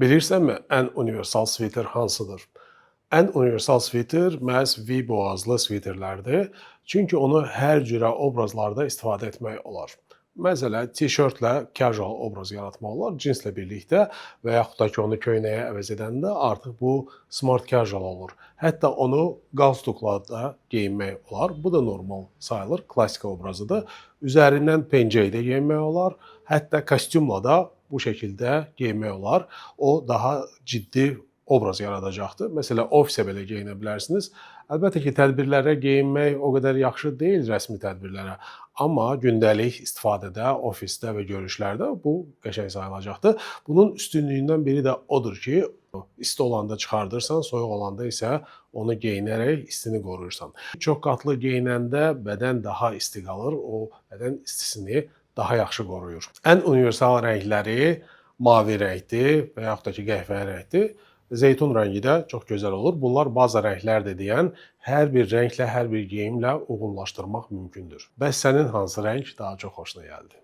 Bilirsənmi, ən universal sviter hansıdır? Ən universal sviter məhz V boğazlı sviterlərdir. Çünki onu hər cürə obrazlarda istifadə etmək olar. Məsələn, tişörtlə casual obraz yaratmaq olar, cinslə birlikdə və yaxud da ki, onu köynəyə əvəz edəndə artıq bu smart casual olur. Hətta onu qalstukla da geyinmək olar. Bu da normal sayılır, klassik obrazıdır. Üzərindən pencəyi də geyinmək olar. Hətta kostyumla da bu şəkildə geyinmək olar. O daha ciddi obraz yaradacaqdır. Məsələn, ofisə belə geyinə bilərsiniz. Əlbəttə ki, tədbirlərə geyinmək o qədər yaxşı deyil, rəsmi tədbirlərə. Amma gündəlik istifadədə, ofisdə və görüşlərdə bu qəşəng sayılacaqdır. Bunun üstünlüyündən biri də odur ki, isti olanda çıxardırsan, soyuq olanda isə onu geyinərək istini qoruyursan. Çox qatlı geyinəndə bədən daha isti qalır, o bədən istisini daha yaxşı qoruyur. Ən universal rəngləri mavi rəngdir və yaxud da ki, qəhvəyi rəngdir. Zeytun rəngi də çox gözəl olur. Bunlar baza rənglərdir deyən hər bir rənglə, hər bir geyimlə uyğunlaşdırmaq mümkündür. Bəs sənin hansı rəng daha çox xoşuna gəldi?